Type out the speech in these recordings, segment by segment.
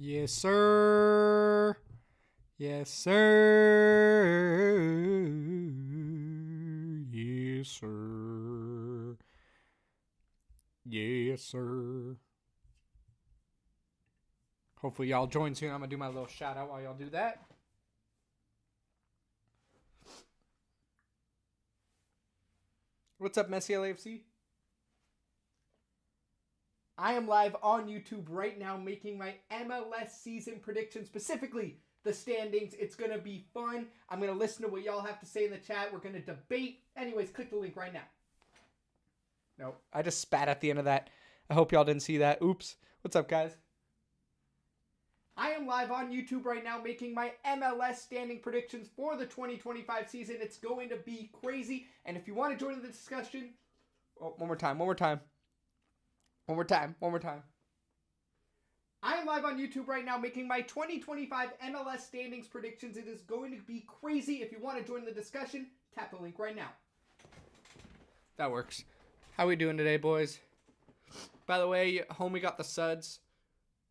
Yes, sir. Yes, sir. Yes, sir. Yes, sir. Hopefully y'all join soon. I'm going to do my little shout out while y'all do that. What's up, Messi LAFC? I am live on YouTube right now making my MLS season predictions, specifically the standings. It's going to be fun. I'm going to listen to what y'all have to say in the chat. We're going to debate. Anyways, click the link right now. No, I just spat at the end of that. I hope y'all didn't see that. Oops. What's up, guys? I am live on YouTube right now making my MLS standing predictions for the 2025 season. It's going to be crazy. And if you want to join the discussion... Oh, one more time. I am live on YouTube right now making my 2025 MLS standings predictions. It is going to be crazy. If you want to join the discussion, tap the link right now. That works. How we doing today, boys? By the way, homie got the suds.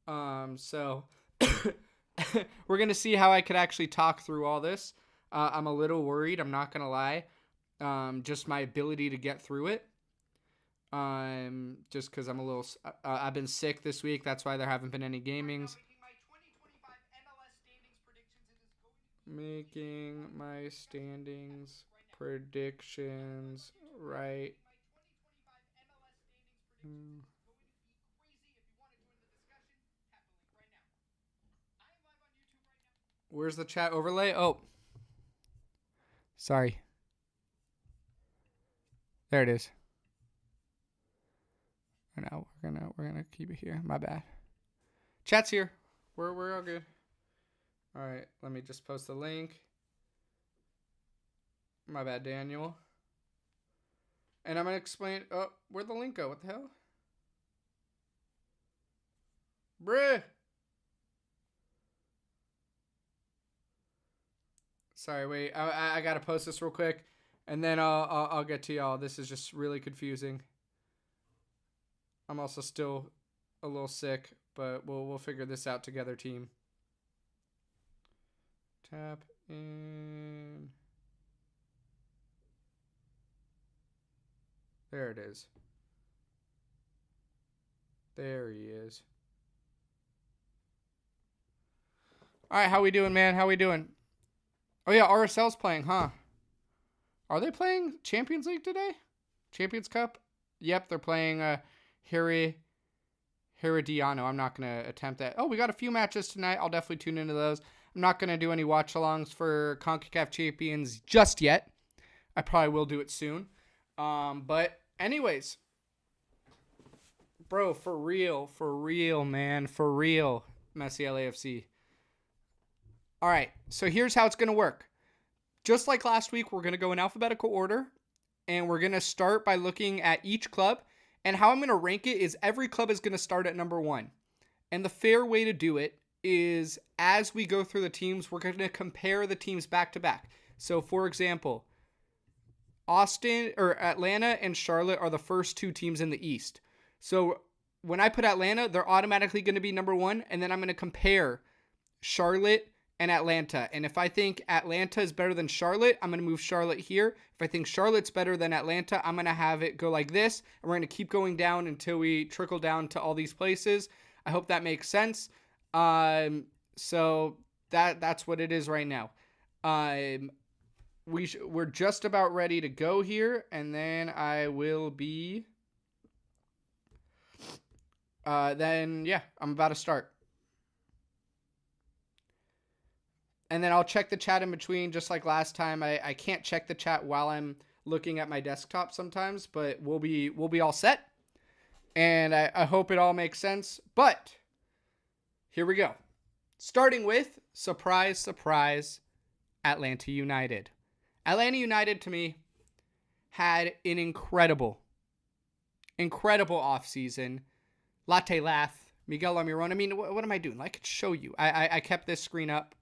So we're going to see how I could actually talk through all this. I'm a little worried. I'm not going to lie. Just my ability to get through it. Just because I'm a little, I've been sick this week. That's why there haven't been any gamings. Making my standings predictions right. Where's the chat overlay? Oh, sorry. There it is. No, we're gonna keep it here. My bad. Chat's here. We're all good. All right, let me just post the link. My bad, Daniel. And I'm gonna explain. Oh, where'd the link go? What the hell? Bruh. Sorry, wait. I gotta post this real quick, and then I'll get to y'all. This is just really confusing. I'm also still a little sick, but we'll figure this out together, team. Tap in. There it is. There he is. All right, how we doing, man? How we doing? Oh yeah, RSL's playing, huh? Are they playing Champions League today? Champions Cup? Yep, they're playing Herediano. I'm not going to attempt that. Oh, we got a few matches tonight. I'll definitely tune into those. I'm not going to do any watch-alongs for CONCACAF Champions just yet. I probably will do it soon. But anyways. Bro, for real, man. For real, Messi LAFC. All right, so here's how it's going to work. Just like last week, we're going to go in alphabetical order. And we're going to start by looking at each club. And how I'm going to rank it is every club is going to start at number 1. And the fair way to do it is as we go through the teams, we're going to compare the teams back to back. So, for example, Atlanta and Charlotte are the first 2 teams in the East. So, when I put Atlanta, they're automatically going to be number 1. And then I'm going to compare Charlotte and Atlanta. And if I think Atlanta is better than Charlotte, I'm going to move Charlotte here. If I think Charlotte's better than Atlanta, I'm going to have it go like this. And we're going to keep going down until we trickle down to all these places. I hope that makes sense. So that's what it is right now. We're just about ready to go here. And then I will be... I'm about to start. And then I'll check the chat in between, just like last time. I can't check the chat while I'm looking at my desktop sometimes, but we'll be all set. And I hope it all makes sense. But here we go. Starting with, surprise, surprise, Atlanta United. Atlanta United, to me, had an incredible offseason. Latte Laugh, Miguel Almiron. I mean, what am I doing? I could show you. I kept this screen up.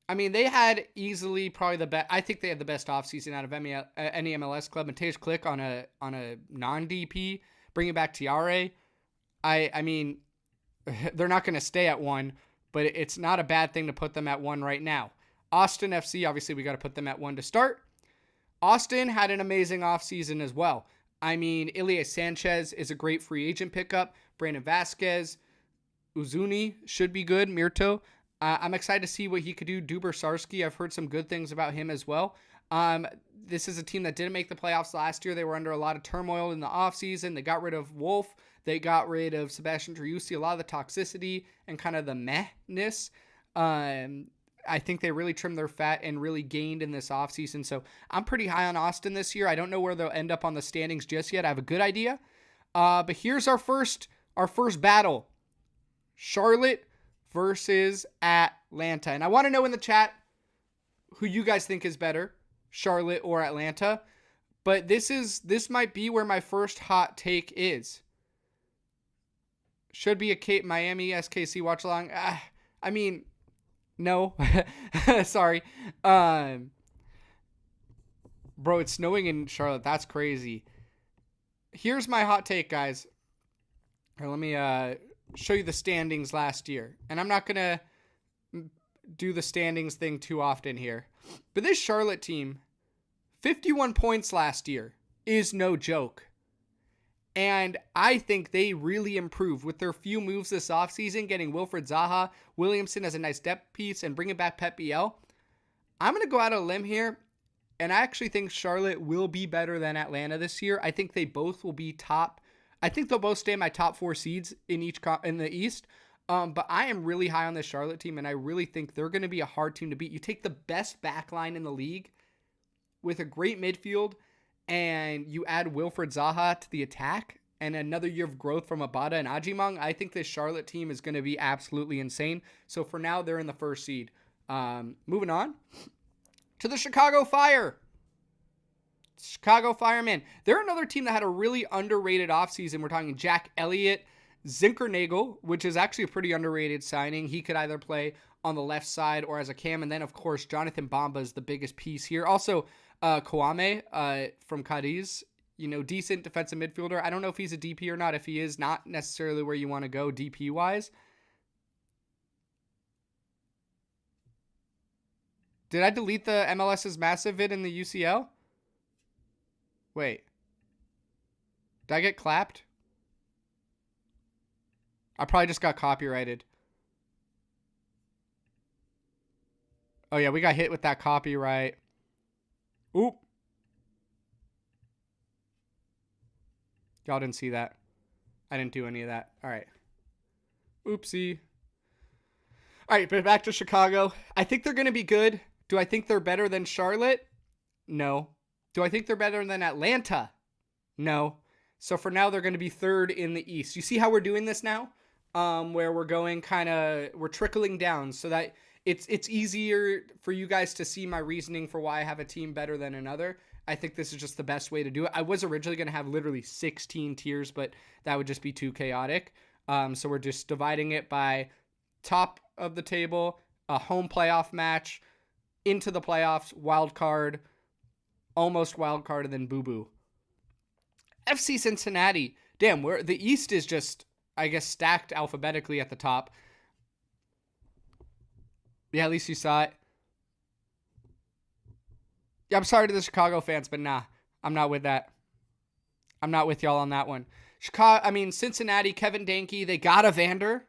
I mean, they had easily probably the best. I think they had the best offseason out of any MLS club. Mateusz Klich on a non-DP, bringing back Tiare. I mean, they're not going to stay at 1, but it's not a bad thing to put them at 1 right now. Austin FC, obviously we got to put them at 1 to start. Austin had an amazing offseason as well. I mean, Ilya Sanchez is a great free agent pickup. Brandon Vasquez, Uzuni should be good. Mirto. I'm excited to see what he could do. Duber Sarski, I've heard some good things about him as well. This is a team that didn't make the playoffs last year. They were under a lot of turmoil in the offseason. They got rid of Wolf. They got rid of Sebastian Driussi, a lot of the toxicity and kind of the meh-ness. I think they really trimmed their fat and really gained in this offseason. So I'm pretty high on Austin this year. I don't know where they'll end up on the standings just yet. I have a good idea. But here's our first battle. Charlotte versus Atlanta. And I want to know in the chat who you guys think is better, Charlotte or Atlanta. But this might be where my first hot take is. Should be a Miami SKC watch along. I mean, no. Sorry. Bro, it's snowing in Charlotte. That's crazy. Here's my hot take, guys. Here, let me show you the standings last year. And I'm not going to do the standings thing too often here. But this Charlotte team, 51 points last year is no joke. And I think they really improved with their few moves this offseason, getting Wilfred Zaha, Williamson as a nice depth piece, and bringing back Pep Biel. I'm going to go out on a limb here, and I actually think Charlotte will be better than Atlanta this year. I think they both will be top. I think they'll both stay in my top 4 seeds in the East. But I am really high on this Charlotte team, and I really think they're going to be a hard team to beat. You take the best back line in the league with a great midfield, and you add Wilfred Zaha to the attack and another year of growth from Abada and Ajimong, I think this Charlotte team is going to be absolutely insane. So for now, they're in the first seed. Moving on to the Chicago Fire. Chicago Firemen. They're another team that had a really underrated offseason. We're talking Jack Elliott, Zinkernagel, which is actually a pretty underrated signing. He could either play on the left side or as a cam. And then, of course, Jonathan Bamba is the biggest piece here. Also, Kouame from Cadiz, decent defensive midfielder. I don't know if he's a DP or not. If he is, not necessarily where you want to go DP-wise. Did I delete the MLS's massive vid in the UCL? Wait. Did I get clapped? I probably just got copyrighted. Oh, yeah, we got hit with that copyright. Oop. Y'all didn't see that. I didn't do any of that. All right. Oopsie. All right, but back to Chicago. I think they're going to be good. Do I think they're better than Charlotte? No. Do I think they're better than Atlanta? No. So for now, they're going to be third in the East. You see how we're doing this now? Where we're going we're trickling down so that it's easier for you guys to see my reasoning for why I have a team better than another. I think this is just the best way to do it. I was originally going to have literally 16 tiers, but that would just be too chaotic. So we're just dividing it by top of the table, a home playoff match, into the playoffs, wild card, almost wild card, and then boo-boo. FC Cincinnati. Damn, the East is just, I guess, stacked alphabetically at the top. Yeah, at least you saw it. Yeah, I'm sorry to the Chicago fans, but nah, I'm not with that. I'm not with y'all on that one. Cincinnati, Kevin Danke, they got Evander.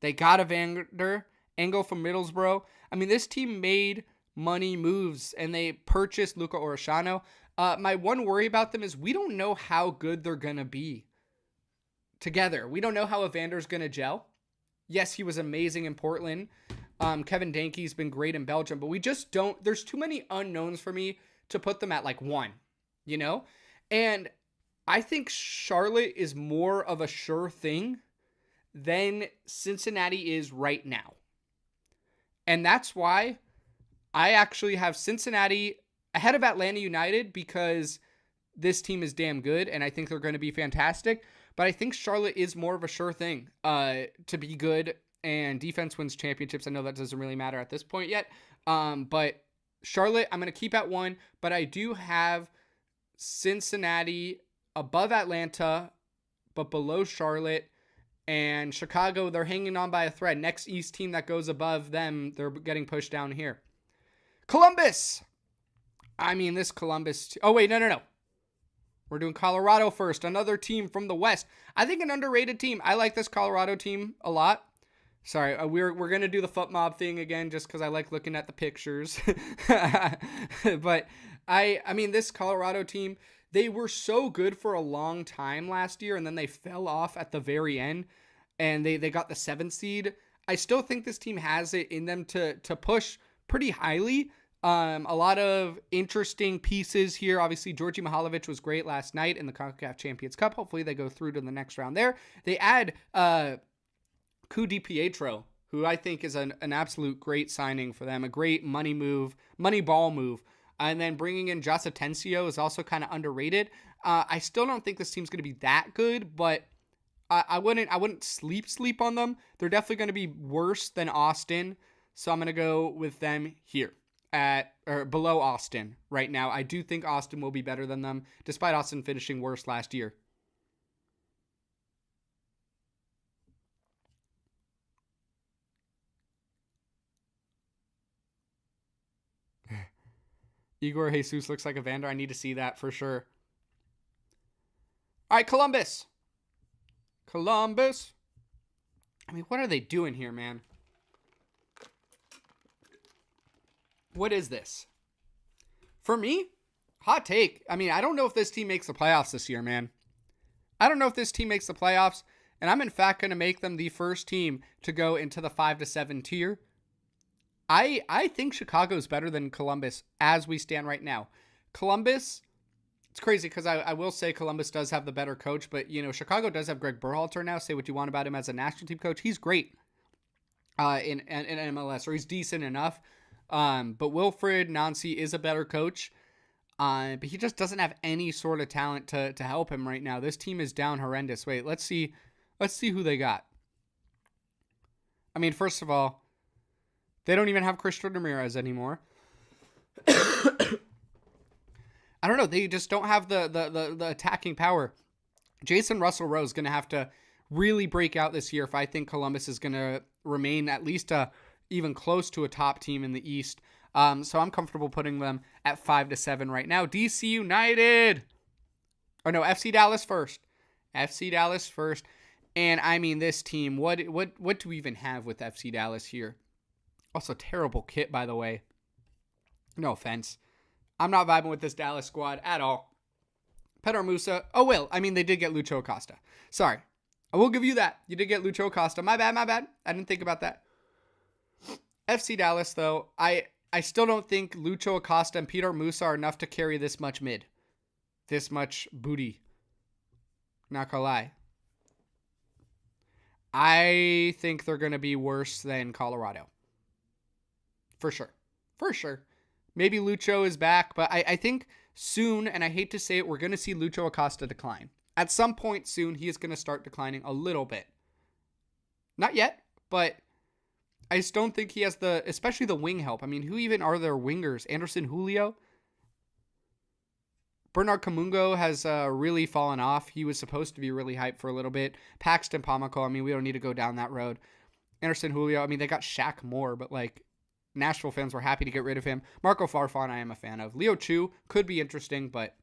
Engel from Middlesbrough. This team made money moves, and they purchased Luca Orishano. My one worry about them is we don't know how good they're going to be together. We don't know how Evander's going to gel. Yes, he was amazing in Portland. Kevin Danke's been great in Belgium, but we just don't, there's too many unknowns for me to put them at like 1, And I think Charlotte is more of a sure thing than Cincinnati is right now. And that's why I actually have Cincinnati ahead of Atlanta United, because this team is damn good and I think they're going to be fantastic. But I think Charlotte is more of a sure thing to be good, and defense wins championships. I know that doesn't really matter at this point yet. But Charlotte, I'm going to keep at 1, but I do have Cincinnati above Atlanta, but below Charlotte. And Chicago, they're hanging on by a thread. Next East team that goes above them, they're getting pushed down here. Columbus. I mean, this Columbus. Oh, wait, no. We're doing Colorado first. Another team from the West. I think an underrated team. I like this Colorado team a lot. Sorry, we're going to do the foot mob thing again just because I like looking at the pictures. But, I mean, this Colorado team, they were so good for a long time last year, and then they fell off at the very end, and they got the 7th seed. I still think this team has it in them to push pretty highly. A lot of interesting pieces here. Obviously, Georgi Mihalovic was great last night in the CONCACAF Champions Cup. Hopefully, they go through to the next round there. They add Ku DiPietro, who I think is an absolute great signing for them, a great money ball move. And then bringing in Joss Atencio is also kind of underrated. I still don't think this team's going to be that good, but I wouldn't sleep on them. They're definitely going to be worse than Austin, so I'm going to go with them here below Austin right now. I do think Austin will be better than them, despite Austin finishing worse last year. Igor Jesus looks like a Vander. I need to see that for sure. All right, Columbus. I mean, what are they doing here, man? What is this? For me, hot take. I mean, I don't know if this team makes the playoffs this year, man. I don't know if this team makes the playoffs, and I'm in fact going to make them the first team to go into the 5-7 tier. I think Chicago's better than Columbus as we stand right now. Columbus, it's crazy because I will say Columbus does have the better coach, but, you know, Chicago does have Greg Berhalter now. Say what you want about him as a national team coach. He's great in MLS, or he's decent enough. But Wilfred Nancy is a better coach, but he just doesn't have any sort of talent to help him right now. This team is down horrendous. Wait, let's see who they got. I mean, first of all, they don't even have Christian Ramirez anymore. I don't know. They just don't have the attacking power. Jason Russell-Rowe is going to have to really break out this year if I think Columbus is going to remain at least even close to a top team in the East. So I'm comfortable putting them at 5-7 right now. DC United. Oh no, FC Dallas first. FC Dallas first. And I mean, this team, what do we even have with FC Dallas here? Also, terrible kit, by the way. No offense. I'm not vibing with this Dallas squad at all. Pedro Musa. Oh, well, I mean, they did get Lucho Acosta. Sorry. I will give you that. You did get Lucho Acosta. My bad. I didn't think about that. FC Dallas, though, I still don't think Lucho Acosta and Peter Musa are enough to carry this much mid. This much booty. Not gonna lie. I think they're going to be worse than Colorado. For sure. Maybe Lucho is back, but I think soon, and I hate to say it, we're going to see Lucho Acosta decline. At some point soon, he is going to start declining a little bit. Not yet, but I just don't think he has especially the wing help. I mean, who even are their wingers? Anderson Julio? Bernard Kamungo has really fallen off. He was supposed to be really hyped for a little bit. Paxton Pomako, I mean, we don't need to go down that road. Anderson Julio, I mean, they got Shaq Moore, but like, Nashville fans were happy to get rid of him. Marco Farfan, I am a fan of. Leo Chu could be interesting, but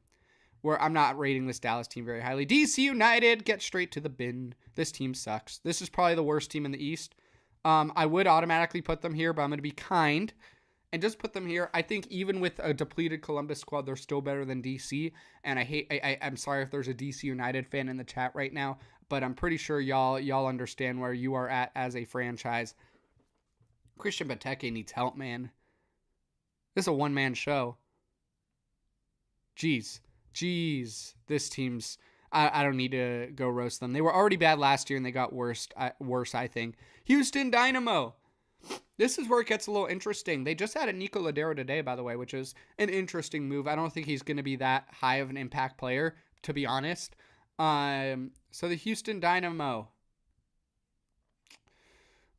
I'm not rating this Dallas team very highly. DC United, get straight to the bin. This team sucks. This is probably the worst team in the East. I would automatically put them here, but I'm going to be kind and just put them here. I think even with a depleted Columbus squad, they're still better than DC. And I'm sorry if there's a DC United fan in the chat right now, but I'm pretty sure y'all understand where you are at as a franchise. Christian Benteke needs help, man. This is a one-man show. Jeez. This team's... I don't need to go roast them. They were already bad last year, and they got worse, I think. Houston Dynamo. This is where it gets a little interesting. They just added Nico Ladero today, by the way, which is an interesting move. I don't think he's going to be that high of an impact player, to be honest. So the Houston Dynamo.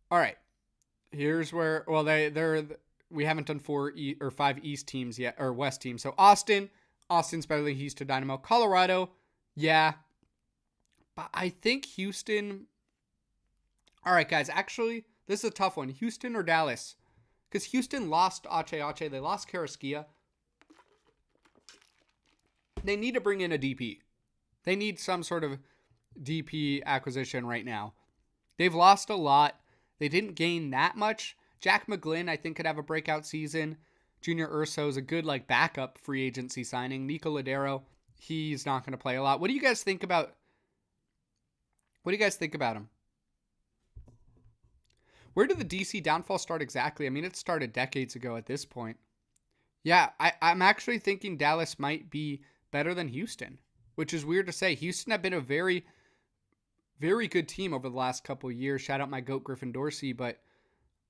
All right. Here's where, well, we haven't done 4 or 5 East teams yet, or West teams. So Austin's better than Houston Dynamo. Colorado, yeah. But I think Houston, All right, guys. Actually, this is a tough one. Houston or Dallas? Because Houston lost Ache. They lost Carrasquilla. They need to bring in a DP. They need some sort of DP acquisition right now. They've lost a lot. They didn't gain that much. Jack McGlynn, I think, could have a breakout season. Junior Urso is a good backup free agency signing. Nico Ladero, he's not going to play a lot. What do you guys think about him? Where did the DC downfall start exactly? I mean, it started decades ago at this point. Yeah, I'm actually thinking Dallas might be better than Houston, which is weird to say. Houston have been a very, very good team over the last couple of years. Shout out my GOAT Griffin Dorsey, but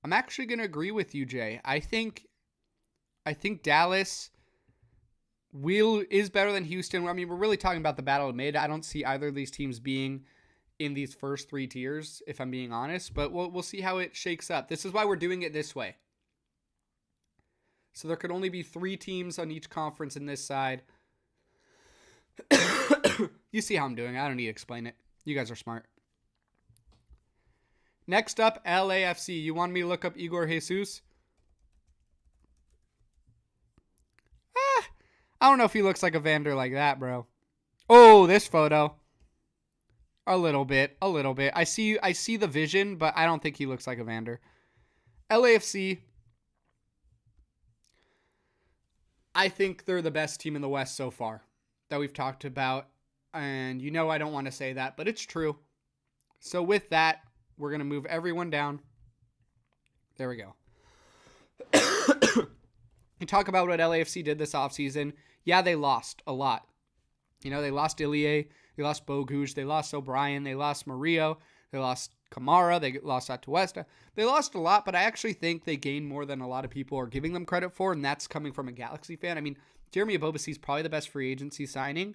I'm actually going to agree with you, Jay. I think Dallas is better than Houston. I mean, we're really talking about the battle of mid. I don't see either of these teams being in these first three tiers, if I'm being honest, but we'll see how it shakes up. This is why we're doing it this way. So there could only be 3 teams on each conference in this side. You see how I'm doing. I don't need to explain it. You guys are smart. Next up, LAFC. You want me to look up Igor Jesus? I don't know if he looks like a Vander like that, bro. Oh, this photo. A little bit. I see the vision, but I don't think he looks like a Vander. LAFC. I think they're the best team in the West so far that we've talked about. And I don't want to say that, but it's true. So with that, we're going to move everyone down. There we go. You talk about what LAFC did this offseason. Yeah, they lost a lot. They lost Ilie, they lost Bogusz, they lost O'Brien, they lost Murillo, they lost Kamara, they lost Atuesta. They lost a lot, but I actually think they gained more than a lot of people are giving them credit for, and that's coming from a Galaxy fan. I mean, Jeremy Abobasi is probably the best free agency signing.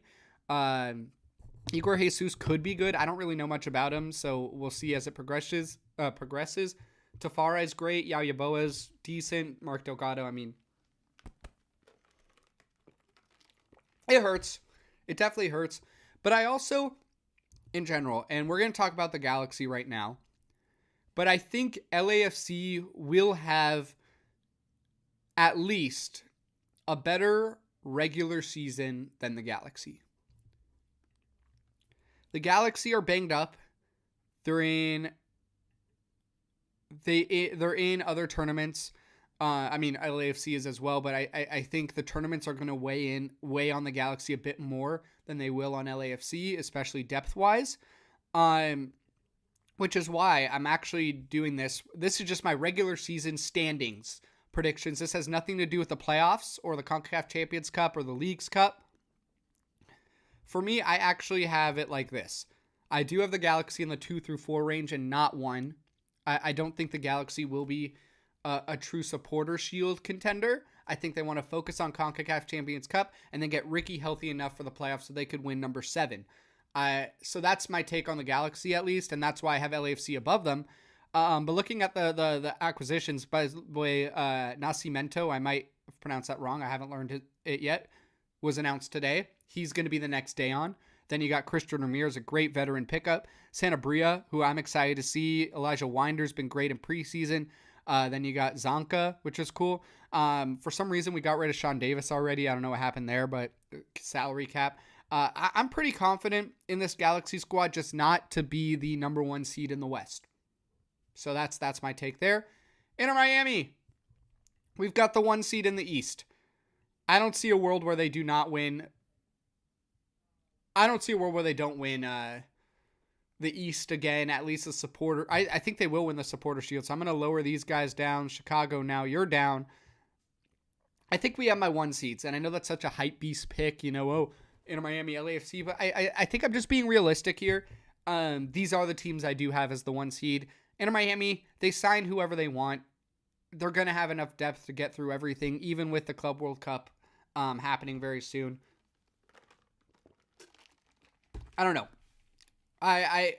Igor Jesus could be good. I don't really know much about him, so we'll see as it progresses. Tafara is great. Yayaboa is decent. Mark Delgado, I mean, it hurts. It definitely hurts. But I also, in general, and we're going to talk about the Galaxy right now, but I think LAFC will have at least a better regular season than the Galaxy. The Galaxy are banged up. They're in other tournaments. I mean, LAFC is as well, but I think the tournaments are going to weigh on the Galaxy a bit more than they will on LAFC, especially depth-wise. Which is why I'm actually doing this. This is just my regular season standings predictions. This has nothing to do with the playoffs or the CONCACAF Champions Cup or the Leagues Cup. For me, I actually have it like this. I do have the Galaxy in the 2 through 4 range and not 1. I don't think the Galaxy will be a true supporter shield contender. I think they want to focus on CONCACAF Champions Cup and then get Ricky healthy enough for the playoffs so they could win number 7. So that's my take on the Galaxy at least, and that's why I have LAFC above them. But looking at the acquisitions, by the way, Nascimento, I might have pronounced that wrong. I haven't learned it yet, was announced today. He's going to be the next day on. Then you got Christian Ramirez, a great veteran pickup. Sanabria, who I'm excited to see. Elijah Winder's been great in preseason. Then you got Zonka, which is cool. For some reason, we got rid of Sean Davis already. I don't know what happened there, but salary cap. I'm pretty confident in this Galaxy squad, just not to be the number 1 seed in the West. So that's my take there. Inter Miami, we've got the 1 seed in the East. I don't see a world where they do not win. I don't see a world where they don't win the East again, at least the supporter. I think they will win the supporter shield, so I'm going to lower these guys down. Chicago, now you're down. I think we have my 1 seeds, and I know that's such a hype beast pick, Inter Miami, LAFC, but I think I'm just being realistic here. These are the teams I do have as the 1 seed. Inter Miami, they sign whoever they want. They're going to have enough depth to get through everything, even with the Club World Cup happening very soon. I don't know. I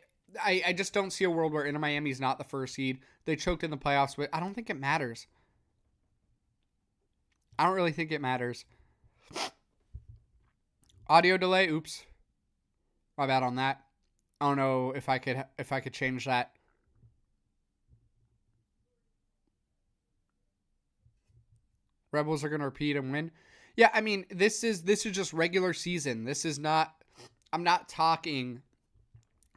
just don't see a world where Inter Miami is not the 1st seed. They choked in the playoffs, but I don't think it matters. I don't really think it matters. Audio delay. Oops. My bad on that. I don't know if I could change that. Rebels are going to repeat and win. Yeah, I mean, this is just regular season. This is not I'm not talking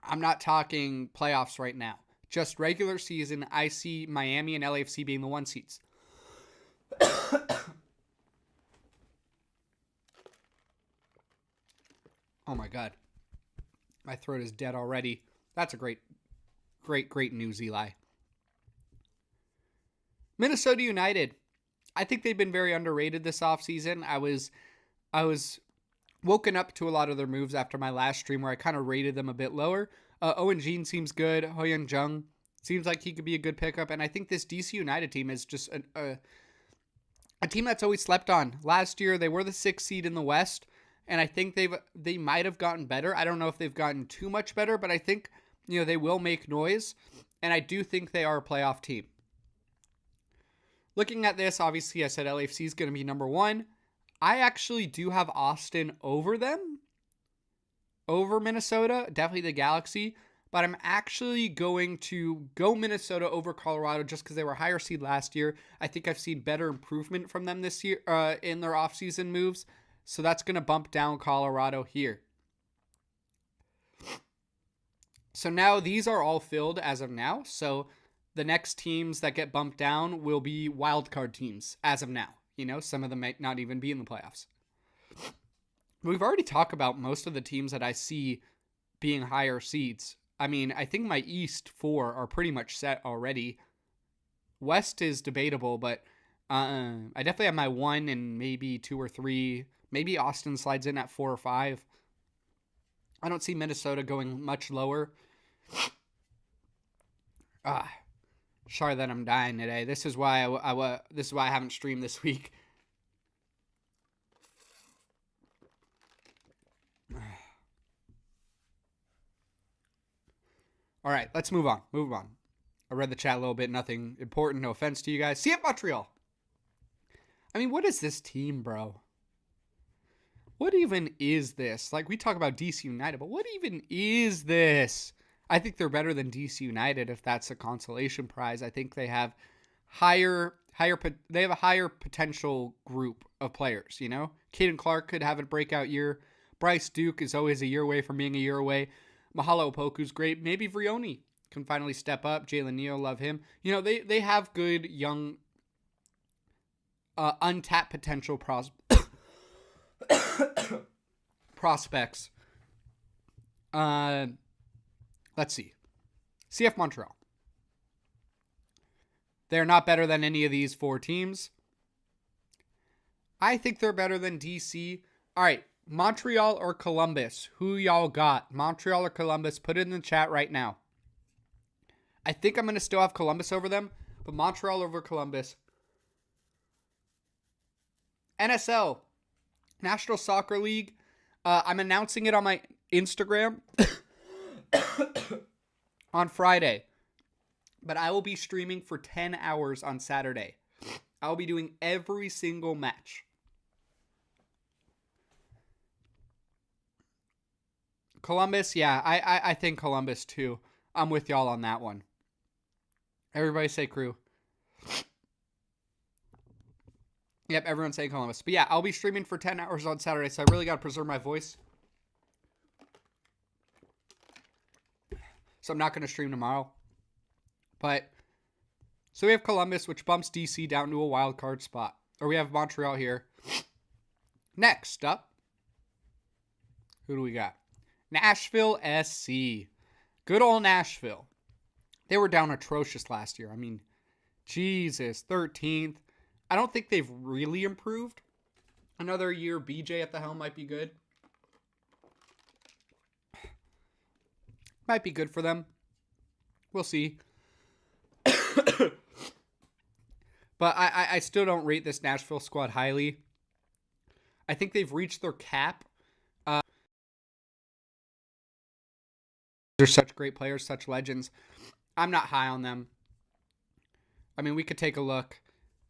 playoffs right now. Just regular season. I see Miami and LAFC being the 1 seeds. Oh my god. My throat is dead already. That's a great news, Eli. Minnesota United. I think they've been very underrated this offseason. I was woken up to a lot of their moves after my last stream where I kind of rated them a bit lower. Owen Jean seems good. Hoyun Jung seems like he could be a good pickup. And I think this DC United team is just a team that's always slept on. Last year, they were the 6th seed in the West. And I think they might have gotten better. I don't know if they've gotten too much better, but I think, they will make noise. And I do think they are a playoff team. Looking at this, obviously I said LAFC is going to be number 1. I actually do have Austin over them. Over Minnesota. Definitely the Galaxy. But I'm actually going to go Minnesota over Colorado just because they were higher seed last year. I think I've seen better improvement from them this year in their offseason moves. So that's going to bump down Colorado here. So now these are all filled as of now. So the next teams that get bumped down will be wildcard teams as of now. Some of them might not even be in the playoffs. We've already talked about most of the teams that I see being higher seeds. I mean, I think my East 4 are pretty much set already. West is debatable, but I definitely have my 1 and maybe 2 or 3. Maybe Austin slides in at 4 or 5. I don't see Minnesota going much lower. Sorry that I'm dying today. This is why I haven't streamed this week. All right, let's move on. I read the chat a little bit. Nothing important. No offense to you guys. CF Montreal. I mean, what is this team, bro? What even is this? Like, we talk about DC United, but what even is this? I think they're better than DC United if that's a consolation prize. I think they have they have a higher potential group of players, Caden Clark could have a breakout year. Bryce Duke is always a year away from being a year away. Mahalo Opoku's great. Maybe Vrioni can finally step up. Jalen Neal, love him. They have good young untapped potential prospects. Let's see. CF Montreal. They're not better than any of these 4 teams. I think they're better than DC. All right, Montreal or Columbus? Who y'all got? Montreal or Columbus? Put it in the chat right now. I think I'm going to still have Columbus over them, but Montreal over Columbus. NSL. National Soccer League. I'm announcing it on my Instagram on Friday. But I will be streaming for 10 hours on Saturday. I will be doing every single match. Columbus, yeah, I think Columbus too. I'm with y'all on that one. Everybody say Crew. Yep, everyone's saying Columbus. But yeah, I'll be streaming for 10 hours on Saturday, so I really got to preserve my voice. So I'm not going to stream tomorrow. But, so we have Columbus, which bumps DC down to a wild card spot. Or we have Montreal here. Next up, who do we got? Nashville SC. Good old Nashville. They were down atrocious last year. I mean, Jesus, 13th. I don't think they've really improved. Another year, BJ at the helm might be good. Might be good for them. We'll see. But I still don't rate this Nashville squad highly. I think they've reached their cap. They're such great players, such legends. I'm not high on them. I mean, we could take a look.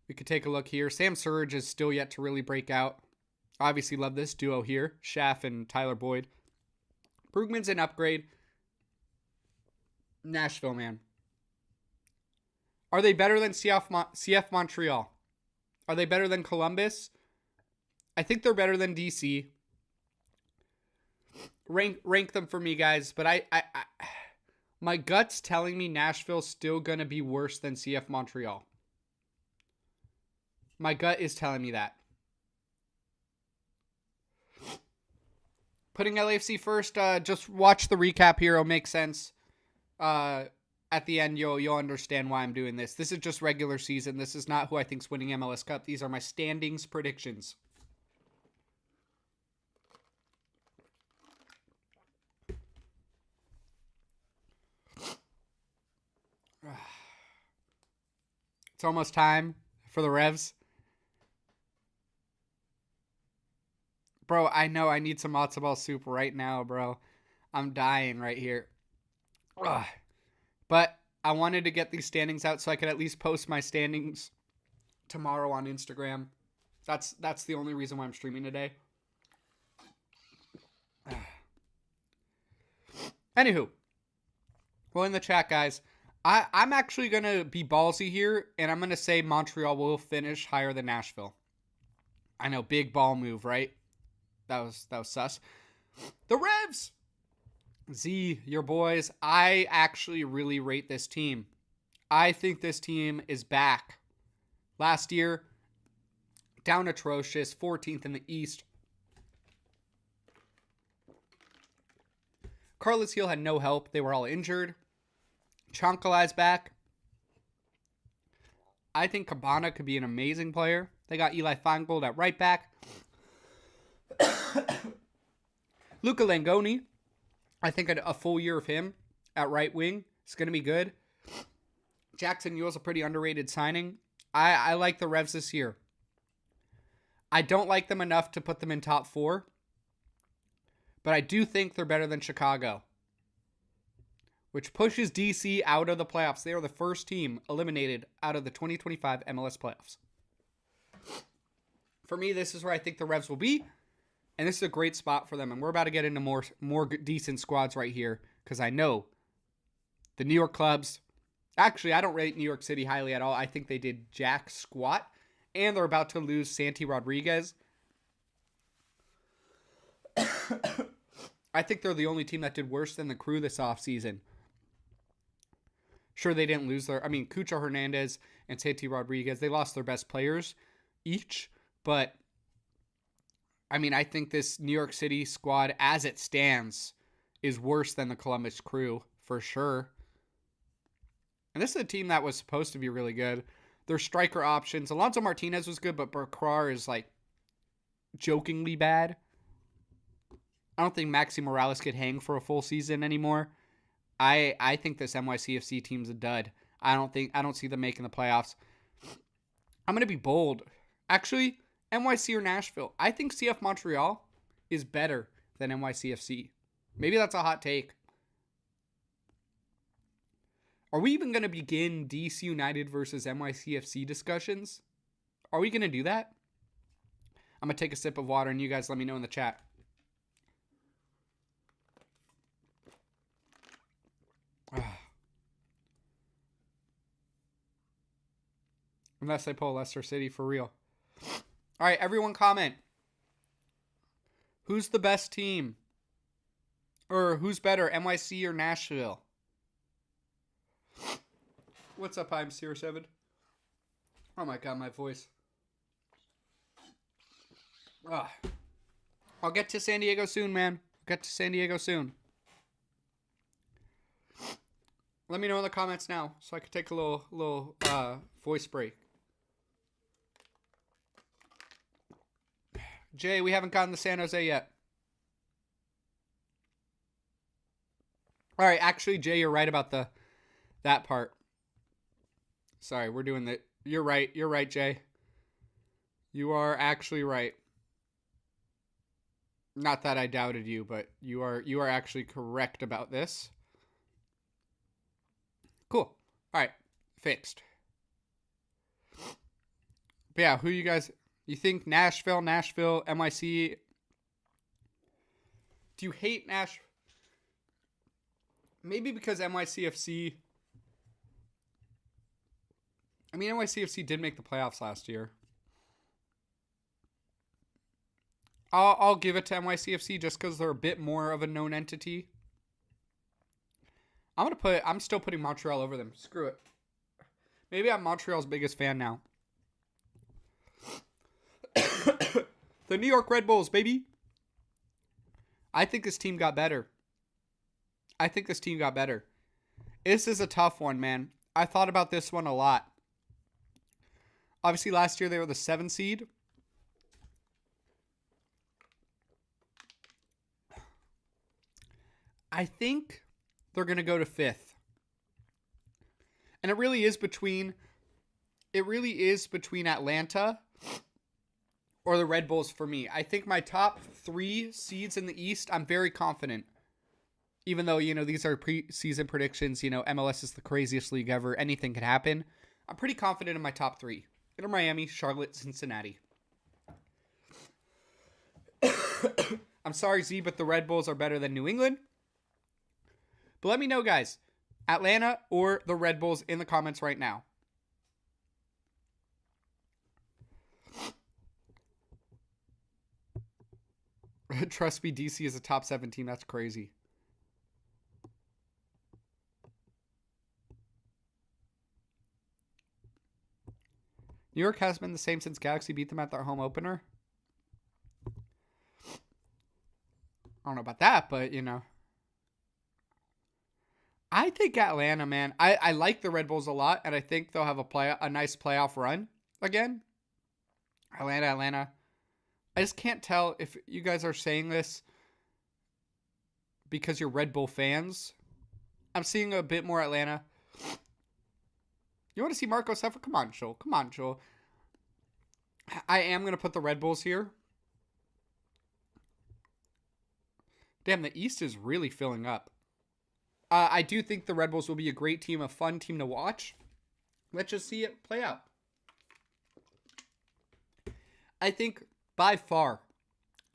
We could take a look here. Sam Surge is still yet to really break out. Obviously love this duo here. Schaff and Tyler Boyd. Brugman's an upgrade. Nashville, man. Are they better than CF Montreal? Are they better than Columbus? I think they're better than DC. Rank them for me, guys. But I my gut's telling me Nashville's still going to be worse than CF Montreal. My gut is telling me that. Putting LAFC first, just watch the recap here. It'll make sense. At the end, you'll understand why I'm doing this. This is just regular season. This is not who I think's winning MLS Cup. These are my standings predictions. It's almost time for the Revs. Bro, I know I need some matzo ball soup right now, bro. I'm dying right here. Ugh. But I wanted to get these standings out so I could at least post my standings tomorrow on Instagram. That's the only reason why I'm streaming today. Anywho. Well, in the chat, guys, I'm actually going to be ballsy here, and I'm going to say Montreal will finish higher than Nashville. I know, big ball move, right? That was sus. The Revs! Z, your boys, I actually really rate this team. I think this team is back. Last year, down atrocious, 14th in the East. Carlos Heel had no help. They were all injured. Chancalai's back. I think Cabana could be an amazing player. They got Eli Feingold at right back. Luca Langoni, I think a full year of him at right wing is going to be good. Jackson Yule's a pretty underrated signing. I like the Revs this year. I don't like them enough to put them in top 4. But I do think they're better than Chicago, which pushes DC out of the playoffs. They are the first team eliminated out of the 2025 MLS playoffs. For me, this is where I think the Revs will be. And this is a great spot for them. And we're about to get into more decent squads right here. Because I know the New York clubs. Actually, I don't rate New York City highly at all. I think they did jack squat. And they're about to lose Santi Rodriguez. I think they're the only team that did worse than the Crew this offseason. Sure, they didn't lose Cucho Hernandez and Santi Rodriguez. They lost their best players each. But I think this New York City squad, as it stands, is worse than the Columbus Crew, for sure. And this is a team that was supposed to be really good. Their striker options, Alonso Martinez was good, but Berkrar is, jokingly bad. I don't think Maxi Morales could hang for a full season anymore. I think this NYCFC team's a dud. I don't see them making the playoffs. I'm going to be bold. Actually, NYC or Nashville. I think CF Montreal is better than NYCFC. Maybe that's a hot take. Are we even going to begin DC United versus NYCFC discussions? Are we going to do that? I'm going to take a sip of water and you guys let me know in the chat. Unless they pull Leicester City for real. All right, everyone comment. Who's the best team? Or who's better, NYC or Nashville? What's up, I'm CR7? Oh my god, my voice. I'll get to San Diego soon, man. Get to San Diego soon. Let me know in the comments now so I can take a little voice break. Jay, we haven't gotten to San Jose yet. All right, actually, Jay, you're right about that part. Sorry, we're doing that. You're right, Jay. You are actually right. Not that I doubted you, but you are actually correct about this. Cool. All right, fixed. But yeah, who you guys... You think Nashville, NYC? Do you hate Nashville? Maybe because NYCFC... NYCFC did make the playoffs last year. I'll give it to NYCFC just because they're a bit more of a known entity. I'm still putting Montreal over them. Screw it. Maybe I'm Montreal's biggest fan now. The New York Red Bulls, baby. I think this team got better. This is a tough one, man. I thought about this one a lot. Obviously, last year they were the 7 seed. I think they're going to go to 5th. And it really is between Atlanta or the Red Bulls for me. I think my top 3 seeds in the East, I'm very confident. Even though, these are preseason predictions, MLS is the craziest league ever. Anything could happen. I'm pretty confident in my top 3. Inter Miami, Charlotte, Cincinnati. I'm sorry, Z, but the Red Bulls are better than New England. But let me know, guys. Atlanta or the Red Bulls in the comments right now. Trust me, DC is a top 7 team. That's crazy. New York has been the same since Galaxy beat them at their home opener. I don't know about that, but, I think Atlanta, man. I like the Red Bulls a lot, and I think they'll have a nice playoff run again. Atlanta. I just can't tell if you guys are saying this because you're Red Bull fans. I'm seeing a bit more Atlanta. You want to see Marco suffer? Come on, Joel. I am going to put the Red Bulls here. Damn, the East is really filling up. I do think the Red Bulls will be a great team, a fun team to watch. Let's just see it play out. I think, by far,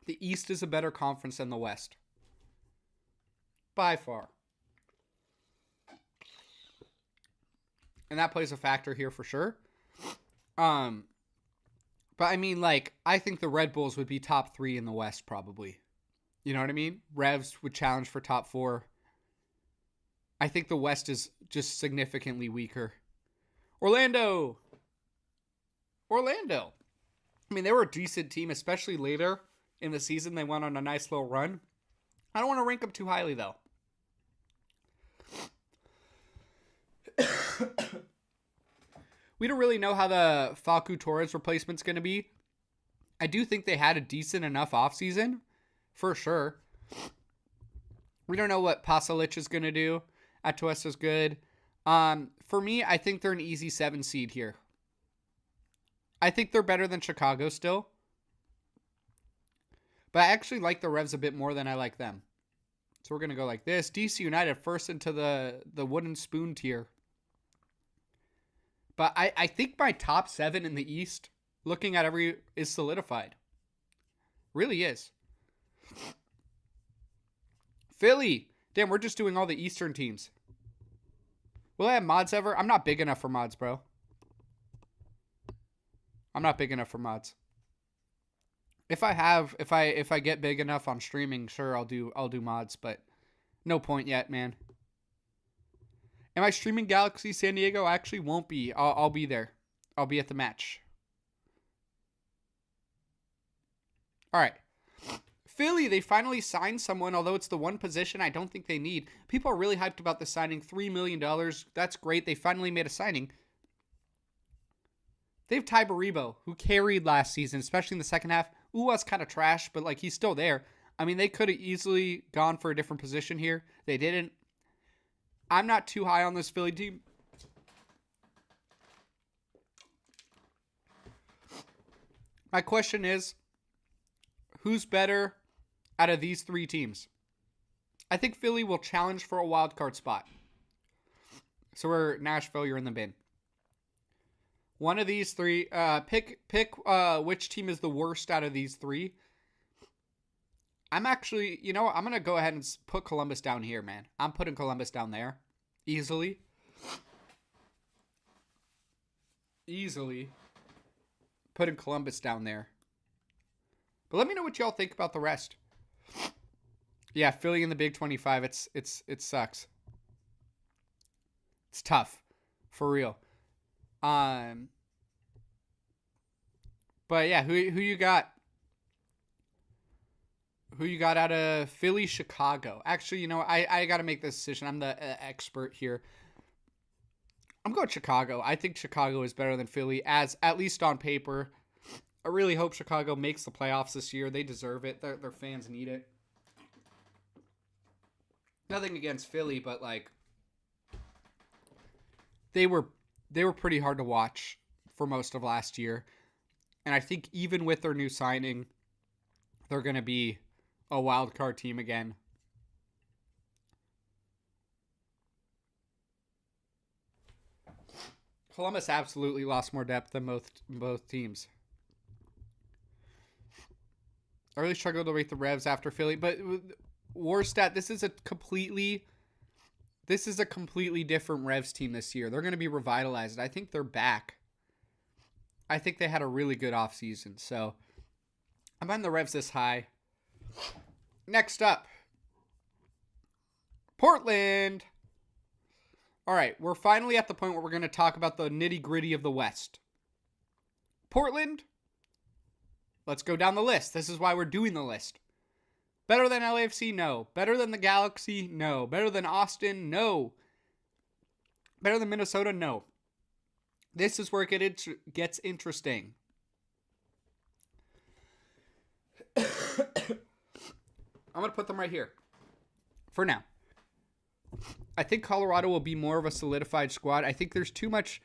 the East is a better conference than the West. By far. And that plays a factor here for sure. But I mean, I think the Red Bulls would be top 3 in the West, probably. You know what I mean? Revs would challenge for top 4. I think the West is just significantly weaker. Orlando. I mean, they were a decent team, especially later in the season. They went on a nice little run. I don't want to rank them too highly, though. We don't really know how the Falcao Torres replacement's going to be. I do think they had a decent enough offseason, for sure. We don't know what Pasalic is going to do. Atuesta is good. For me, I think they're an easy 7 seed here. I think they're better than Chicago still. But I actually like the Revs a bit more than I like them. So we're going to go like this. DC United first into the wooden spoon tier. But I think my top 7 in the East, looking at is solidified. Really is. Philly. Damn, we're just doing all the Eastern teams. Will I have mods ever? I'm not big enough for mods, bro. I'm not big enough for mods. If I get big enough on streaming, sure, I'll do mods, but no point yet, man. Am I streaming Galaxy San Diego? I actually won't be. I'll be there. I'll be at the match. All right. Philly, they finally signed someone, although it's the one position I don't think they need. People are really hyped about the signing. $3 million. That's great. They finally made a signing. They have Ty Baribo, who carried last season, especially in the second half. Uwa's kind of trash, but he's still there. I mean, they could have easily gone for a different position here. They didn't. I'm not too high on this Philly team. My question is, who's better out of these 3 teams? I think Philly will challenge for a wild card spot. So we're Nashville, you're in the bin. One of these 3, pick which team is the worst out of these 3. I'm actually, I'm going to go ahead and put Columbus down here, man. I'm putting Columbus down there. Easily. Putting Columbus down there. But let me know what y'all think about the rest. Yeah, Philly in the Big 25, it sucks. It's tough. For real. But yeah, who you got? Who you got out of Philly, Chicago? Actually, I got to make this decision. I'm the expert here. I'm going Chicago. I think Chicago is better than Philly, at least on paper. I really hope Chicago makes the playoffs this year. They deserve it. Their fans need it. Nothing against Philly, but like they were pretty hard to watch for most of last year. And I think even with their new signing, they're going to be a wild card team again. Columbus absolutely lost more depth than both teams. I really struggled to rate the Revs after Philly, but Warstat, this is a completely different Revs team this year. They're going to be revitalized. I think they're back. I think they had a really good offseason, so I'm on the Revs this high. Next up, Portland. All right, we're finally at the point where we're going to talk about the nitty-gritty of the West. Portland, let's go down the list. This is why we're doing the list. Better than LAFC? No. Better than the Galaxy? No. Better than Austin? No. Better than Minnesota? No. This is where it gets interesting. I'm going to put them right here for now. I think Colorado will be more of a solidified squad. I think there's too much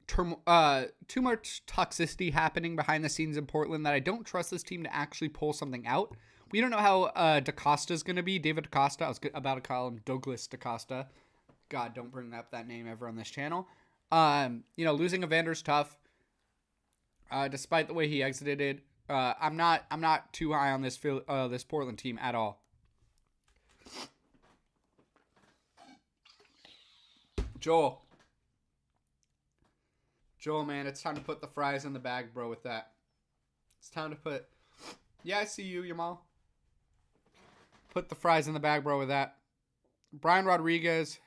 toxicity happening behind the scenes in Portland that I don't trust this team to actually pull something out. We don't know how DaCosta is going to be. David DaCosta. I was about to call him Douglas DaCosta. God, don't bring up that name ever on this channel. Losing Evander's tough. Despite the way he exited it, I'm not too high on this Portland team at all. Joel, man, it's time to put the fries in the bag, bro, with that. It's time to put... Yeah, I see you, Yamal. Put the fries in the bag, bro, with that. Brian Rodriguez.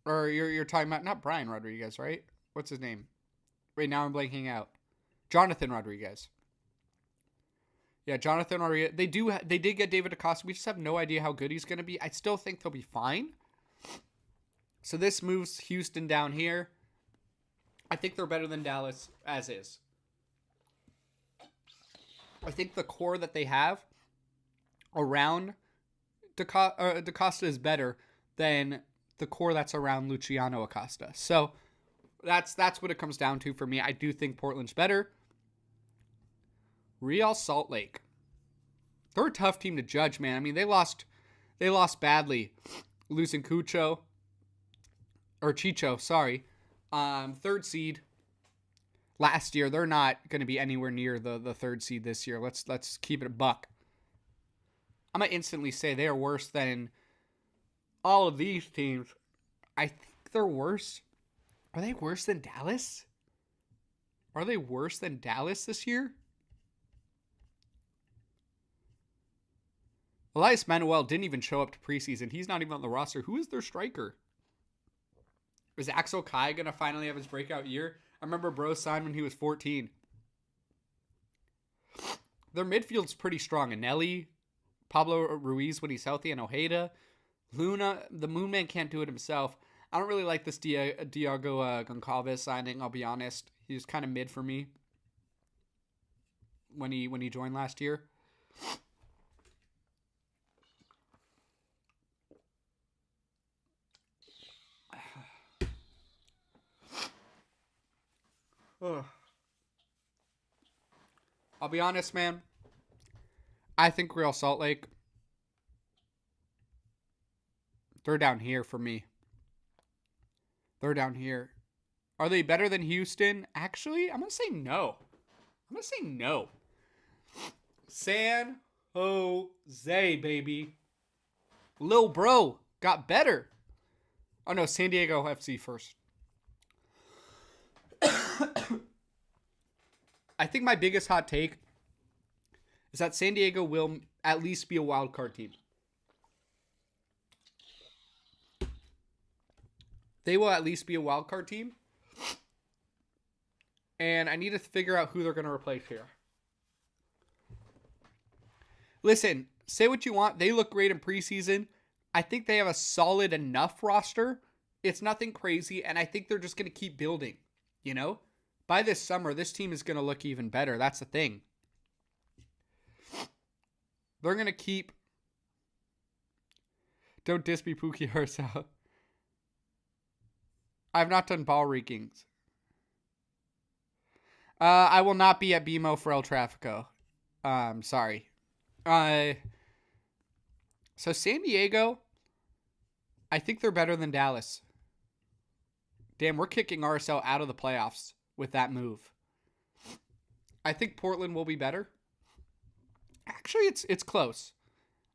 Or you're talking about... Not Brian Rodriguez, right? What's his name? Right now I'm blanking out. Jonathan Rodriguez. Yeah, Jonathan Rodriguez. They did get David DaCosta. We just have no idea how good he's going to be. I still think they'll be fine. So this moves Houston down here. I think they're better than Dallas as is. I think the core that they have around DaCosta is better than the core that's around Luciano Acosta. So that's what it comes down to for me. I do think Portland's better. Real Salt Lake. They're a tough team to judge, man. I mean, they lost badly, losing Chicho, sorry. Third seed last year. They're not going to be anywhere near the third seed this year. Let's keep it a buck. I'm going to instantly say they are worse than all of these teams. I think they're worse. Are they worse than Dallas? Are they worse than Dallas this year? Elias Manuel didn't even show up to preseason. He's not even on the roster. Who is their striker? Is Axel Kai going to finally have his breakout year? I remember Bro signed when he was 14. Their midfield's pretty strong. Anelli, Pablo Ruiz when he's healthy, and Ojeda. Luna, the Moon Man can't do it himself. I don't really like this Diego Goncalves signing, I'll be honest. He was kind of mid for me when he joined last year. I'll be honest, man. I think Real Salt Lake, they're down here for me. They're down here. Are they better than Houston? Actually, I'm going to say no. San Jose, baby. Lil Bro got better. Oh, no, San Diego FC first. I think my biggest hot take is that San Diego will at least be a wild card team. They will at least be a wild card team. And I need to figure out who they're going to replace here. Listen, say what you want. They look great in preseason. I think they have a solid enough roster. It's nothing crazy, and I think they're just going to keep building, you know? By this summer, this team is going to look even better. That's the thing. They're going to keep... Don't diss me, Pookie Herself. I've not done ball reekings. I will not be at BMO for El Trafico. Sorry. So San Diego, I think they're better than Dallas. Damn, we're kicking RSL out of the playoffs with that move. I think Portland will be better. Actually, it's close.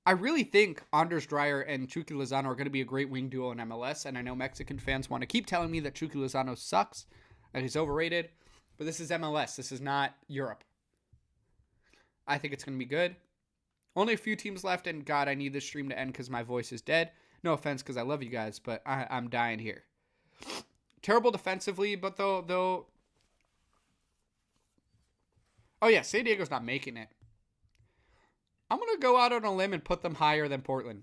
I really think Anders Dreyer and Chucky Lozano are going to be a great wing duo in MLS, and I know Mexican fans want to keep telling me that Chucky Lozano sucks, and he's overrated, but this is MLS. This is not Europe. I think it's going to be good. Only a few teams left, and God, I need this stream to end because my voice is dead. No offense, because I love you guys, but I'm dying here. Terrible defensively, but though... Oh yeah, San Diego's not making it. I'm going to go out on a limb and put them higher than Portland.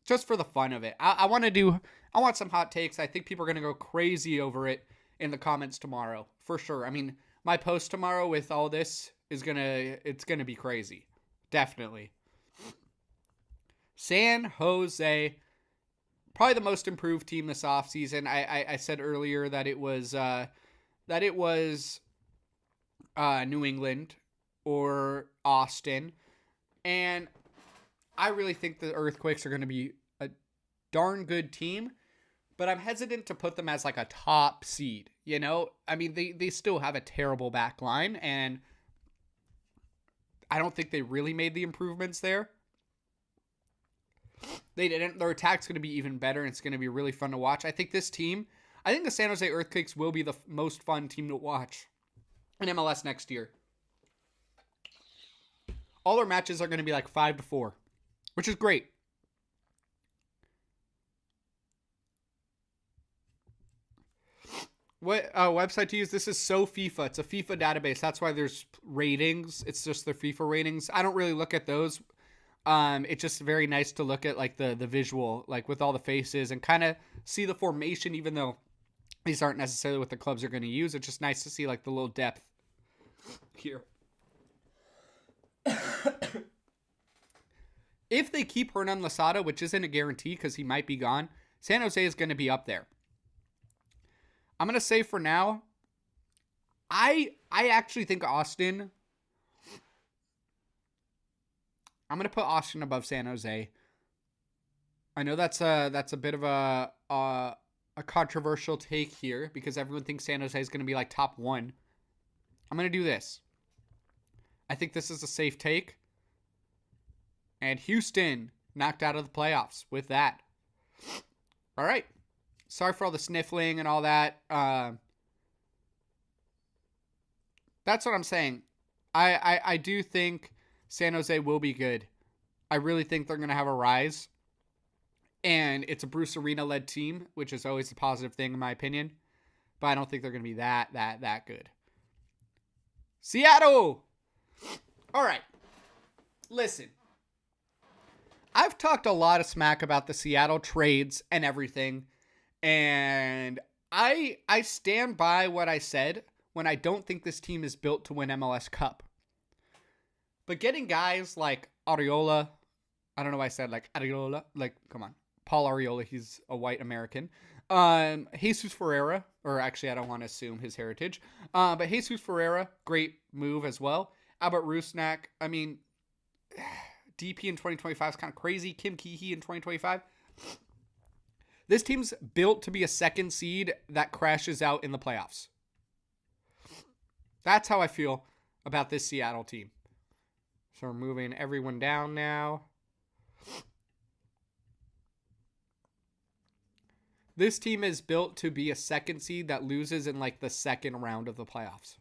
Just for the fun of it. I want some hot takes. I think people are going to go crazy over it in the comments tomorrow. For sure. I mean, my post tomorrow with all this it's going to be crazy. Definitely. San Jose, probably the most improved team this offseason. I said earlier that it was New England or Austin. And I really think the Earthquakes are going to be a darn good team, but I'm hesitant to put them as like a top seed, you know? I mean, they still have a terrible back line, and I don't think they really made the improvements there. They didn't. Their attack's going to be even better, and it's going to be really fun to watch. I think the San Jose Earthquakes will be the most fun team to watch in MLS next year. All our matches are going to be like 5-4, which is great. What website to use? This is So FIFA. It's a FIFA database. That's why there's ratings. It's just their FIFA ratings. I don't really look at those. It's just very nice to look at like the visual, like with all the faces and kind of see the formation, even though these aren't necessarily what the clubs are going to use. It's just nice to see like the little depth here. If they keep Hernan Losada, which isn't a guarantee because he might be gone, San Jose is going to be up there. I'm going to say for now, I actually think Austin... I'm going to put Austin above San Jose. I know that's a bit of a controversial take here because everyone thinks San Jose is going to be like top 1. I'm going to do this. I think this is a safe take. And Houston knocked out of the playoffs with that. All right. Sorry for all the sniffling and all that. That's what I'm saying. I do think San Jose will be good. I really think they're going to have a rise. And it's a Bruce Arena-led team, which is always a positive thing in my opinion. But I don't think they're going to be that good. Seattle! All right. Listen. I've talked a lot of smack about the Seattle trades and everything. And I stand by what I said when I don't think this team is built to win MLS Cup. But getting guys like Arriola, I don't know why I said like Arriola, like, come on. Paul Arriola, he's a white American. Jesus Ferreira, or actually I don't want to assume his heritage. But Jesus Ferreira, great move as well. Albert Rusnak, I mean, DP in 2025 is kind of crazy. Kim Keehee in 2025. This team's built to be a second seed that crashes out in the playoffs. That's how I feel about this Seattle team. So we're moving everyone down now. This team is built to be a second seed that loses in like the second round of the playoffs.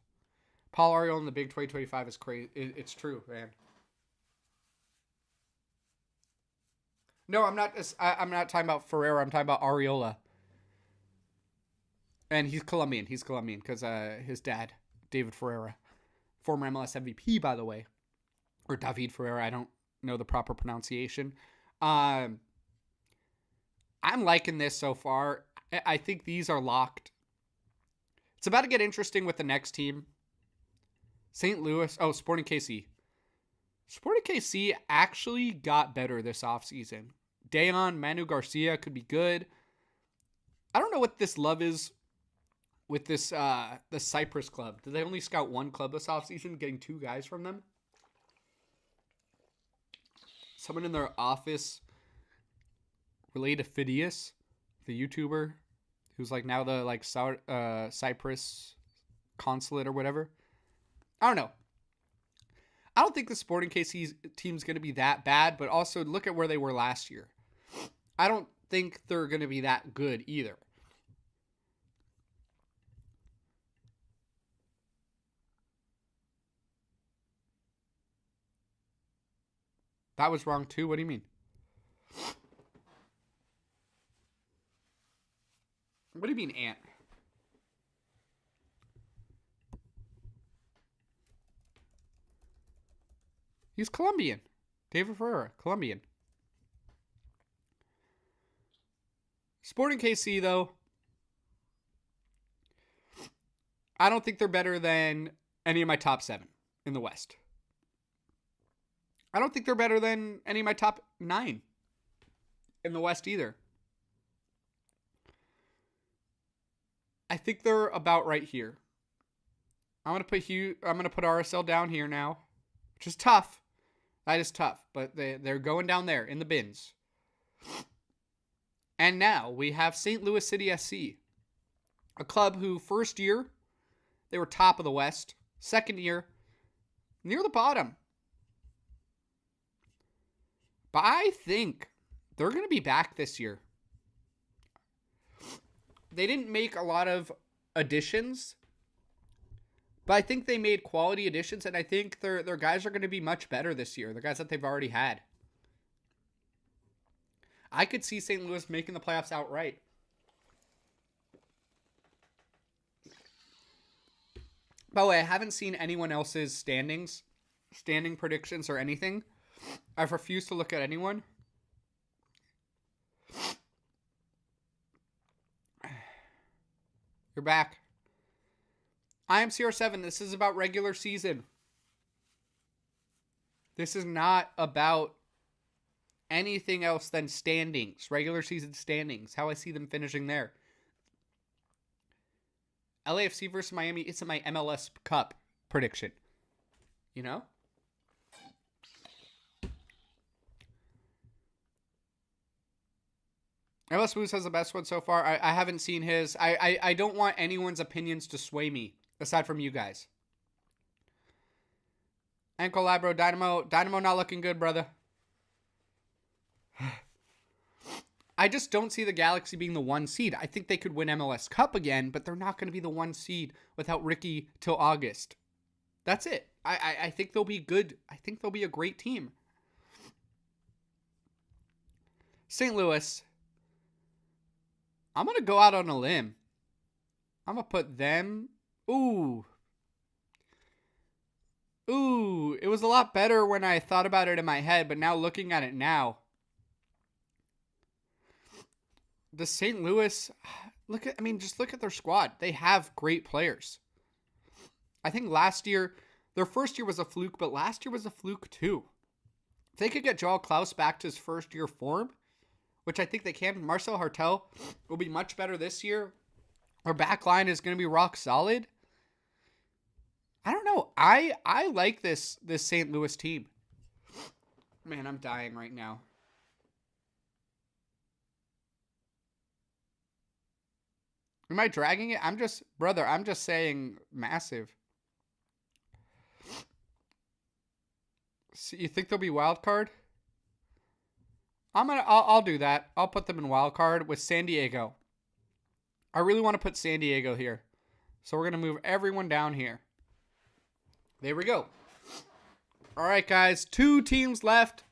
Paul Ariel in the Big 2025 is crazy. It's true, man. No, I'm not. I'm not talking about Ferreira. I'm talking about Ariola. And he's Colombian. He's Colombian because his dad, David Ferreira, former MLS MVP, by the way, or David Ferreira. I don't know the proper pronunciation. I'm liking this so far. I think these are locked. It's about to get interesting with the next team. St. Louis. Oh, Sporting KC. Sporting KC actually got better this offseason. Dayon, Manu Garcia could be good. I don't know what this love is with this the Cyprus club. Did they only scout one club this offseason, getting 2 guys from them? Someone in their office related to Phidias, the YouTuber, who's like now the like Cyprus consulate or whatever. I don't know. I don't think the Sporting KC team's going to be that bad, but also look at where they were last year. I don't think they're going to be that good either. That was wrong too. What do you mean? What do you mean, Ant? He's Colombian. David Ferreira, Colombian. Sporting KC, though, I don't think they're better than any of my top 7 in the West. I don't think they're better than any of my top 9 in the West either. I think they're about right here. I'm gonna put RSL down here now, which is tough. That is tough, but they're going down there in the bins. And now we have St. Louis City SC, a club who first year they were top of the West, second year near the bottom. But I think they're going to be back this year. They didn't make a lot of additions, but I think they made quality additions, and I think their guys are going to be much better this year, the guys that they've already had. I could see St. Louis making the playoffs outright. By the way, I haven't seen anyone else's standing predictions or anything. I've refused to look at anyone. You're back. I am CR7. This is about regular season. This is not about anything else than standings. Regular season standings. How I see them finishing there. LAFC versus Miami. It's my MLS Cup prediction. You know? MLS Boost has the best one so far. I haven't seen his. I don't want anyone's opinions to sway me, aside from you guys. Ankle Labro, Dynamo not looking good, brother. I just don't see the Galaxy being the 1 seed. I think they could win MLS Cup again, but they're not going to be the 1 seed without Ricky till August. That's it. I think they'll be good. I think they'll be a great team. St. Louis. I'm going to go out on a limb. I'm going to put them. Ooh, it was a lot better when I thought about it in my head, but now looking at it now. The St. Louis, just look at their squad. They have great players. I think last year, their first year was a fluke, but last year was a fluke too. If they could get Joel Klaus back to his first year form, which I think they can. Marcel Hartel will be much better this year. Our back line is going to be rock solid. I don't know. I like this St. Louis team. Man, I'm dying right now. Am I dragging it? I'm just saying massive. So you think they'll be wild card? I'll do that. I'll put them in wild card with San Diego. I really want to put San Diego here. So we're going to move everyone down here. There we go. All right, guys. 2 teams left.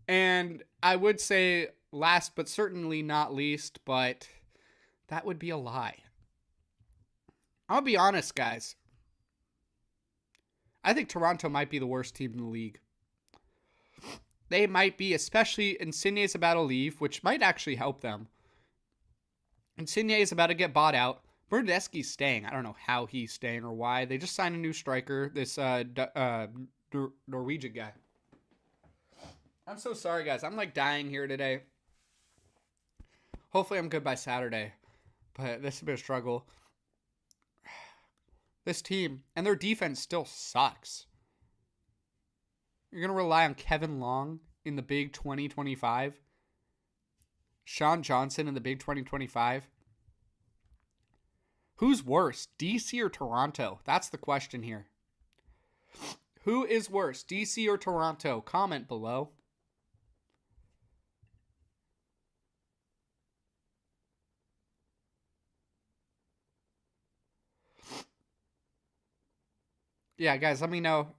And I would say last but certainly not least, but that would be a lie. I'll be honest, guys. I think Toronto might be the worst team in the league. They might be, especially Insigne is about to leave, which might actually help them. Insigne is about to get bought out. Bernadeschi's staying. I don't know how he's staying or why. They just signed a new striker, this Norwegian guy. I'm so sorry, guys. I'm like dying here today. Hopefully I'm good by Saturday. But this has been a struggle. This team and their defense still sucks. You're going to rely on Kevin Long in the Big 2025. Sean Johnson in the Big 2025. Who's worse, DC or Toronto? That's the question here. Who is worse, DC or Toronto? Comment below. Yeah, guys, let me know.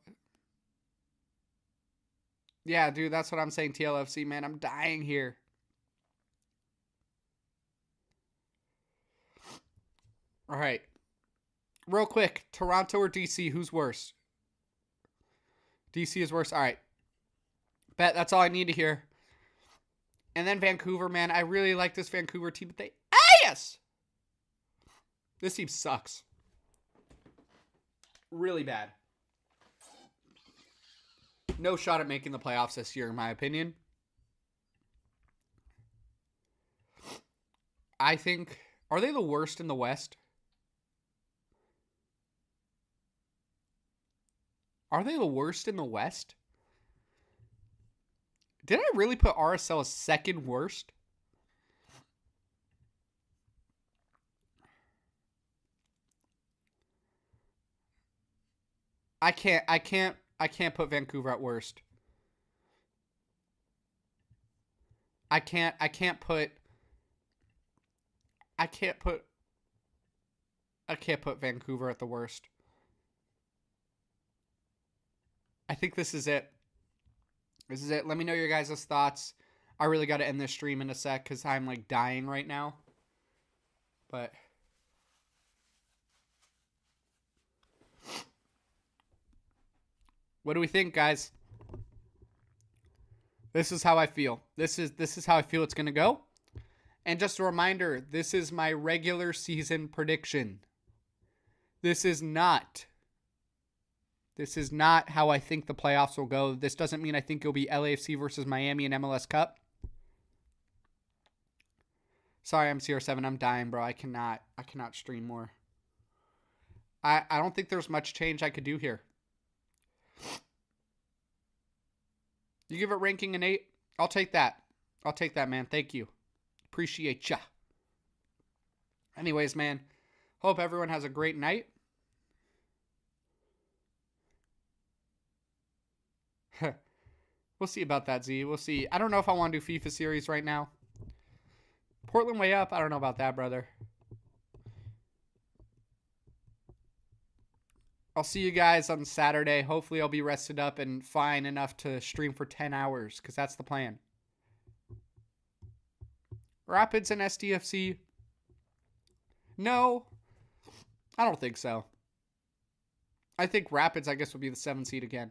Yeah, dude, that's what I'm saying, TLFC, man. I'm dying here. All right. Real quick, Toronto or DC, who's worse? DC is worse. All right. Bet that's all I need to hear. And then Vancouver, man. I really like this Vancouver team, but they ass. This team sucks. Really bad. No shot at making the playoffs this year, in my opinion. I think, are they the worst in the West? Are they the worst in the West? Did I really put RSL as second worst? I can't put Vancouver at worst. I can't put Vancouver at the worst. I think this is it. This is it. Let me know your guys' thoughts. I really got to end this stream in a sec because I'm like dying right now. But what do we think, guys? This is how I feel. This is how I feel it's going to go. And just a reminder, this is my regular season prediction. This is not how I think the playoffs will go. This doesn't mean I think it'll be LAFC versus Miami in MLS Cup. Sorry, MCR7, I'm dying, bro. I cannot stream more. I don't think there's much change I could do here. You give it ranking an 8? I'll take that. I'll take that, man. Thank you. Appreciate ya. Anyways, man. Hope everyone has a great night. We'll see about that, Z. We'll see. I don't know if I want to do FIFA series right now. Portland way up. I don't know about that, brother. I'll see you guys on Saturday. Hopefully I'll be rested up and fine enough to stream for 10 hours because that's the plan. Rapids and SDFC? No, I don't think so. I think Rapids, I guess, will be the 7th seed again.